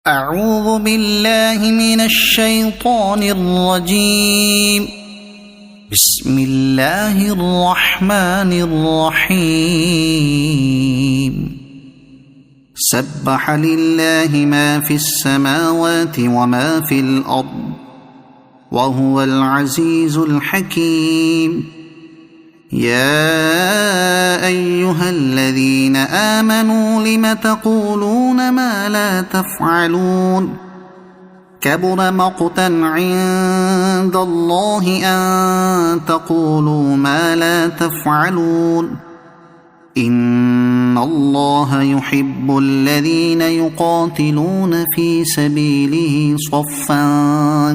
أعوذ بالله من الشيطان الرجيم. بسم الله الرحمن الرحيم. سبح لله ما في السماوات وما في الأرض وهو العزيز الحكيم. يا أيها الذين آمنوا لم تقولون ما لا تفعلون؟ كبر مقتا عند الله أن تقولوا ما لا تفعلون. إن الله يحب الذين يقاتلون في سبيله صفا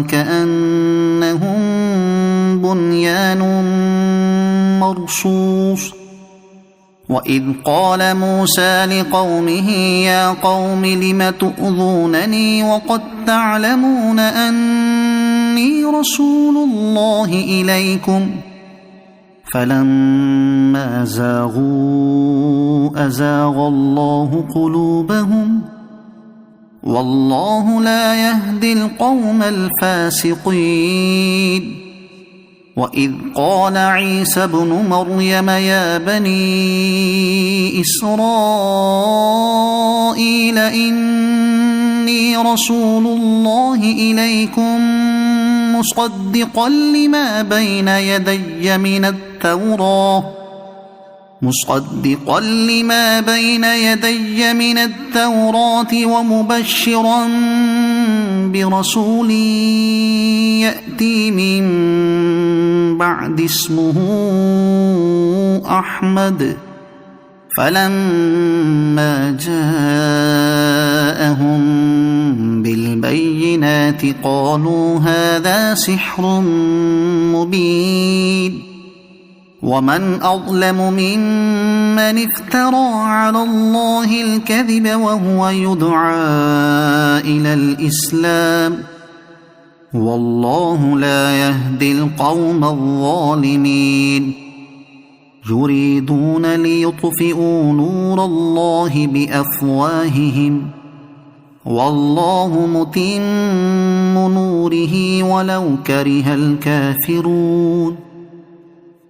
كأنهم بنيان مرصوص. وإذ قال موسى لقومه يا قوم لم تؤذونني وقد تعلمون أني رسول الله إليكم فلما زاغوا أزاغ الله قلوبهم والله لا يهدي القوم الفاسقين. وإذ قال عيسى ابن مريم يا بني إسرائيل إني رسول الله إليكم مصدقا لما بين يدي من التوراة ومبشرا برسول يأتي من بعد اسمه أحمد. فلما جاءهم بالبينات قالوا هذا سحر مبين. ومن أظلم ممن افترى على الله الكذب وهو يدعى إلى الإسلام والله لا يهدي القوم الظالمين. يريدون ليطفئوا نور الله بأفواههم والله متم نوره ولو كره الكافرون.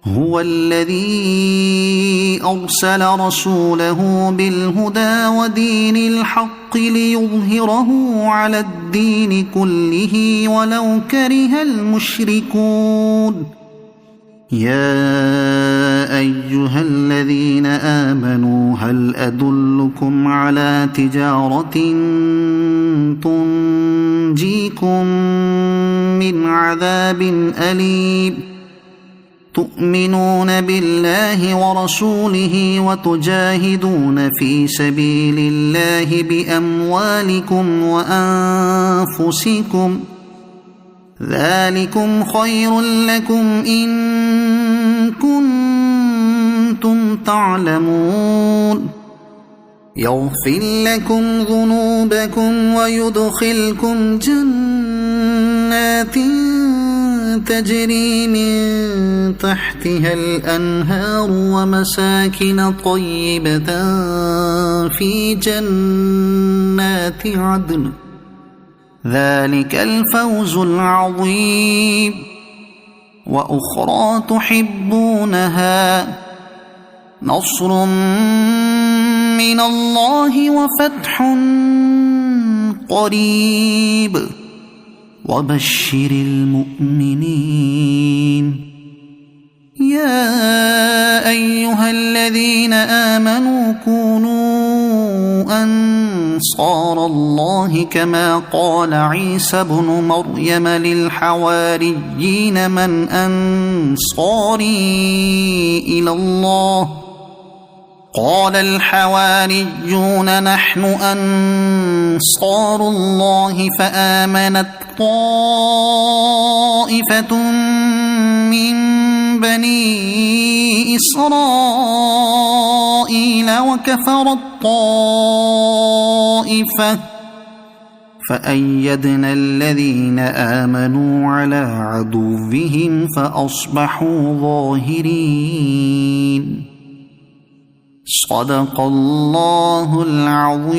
هو الذي أرسل رسوله بالهدى ودين الحق ليظهره على الدين كله ولو كره المشركون. يا أيها الذين آمنوا هل أدلكم على تجارة تنجيكم من عذاب أليم؟ تؤمنون بالله ورسوله وتجاهدون في سبيل الله بأموالكم وأنفسكم ذلكم خير لكم إن كنتم تعلمون. يغفر لكم ذنوبكم ويدخلكم جنات تجري من تحتها الأنهار ومساكن طيبة في جنات عدن ذلك الفوز العظيم. وأخرى تحبونها نصر من الله وفتح قريب وبشر المؤمنين. يا أيها الذين آمنوا كونوا أنصار الله كما قال عيسى ابن مريم للحواريين من أنصاري إلى الله؟ قال الحواريون نحن أنصار الله فآمنت طائفة من بني إسرائيل وكفرت طائفة فأيدنا الذين آمنوا على عدوهم فأصبحوا ظاهرين. صدق الله العظيم.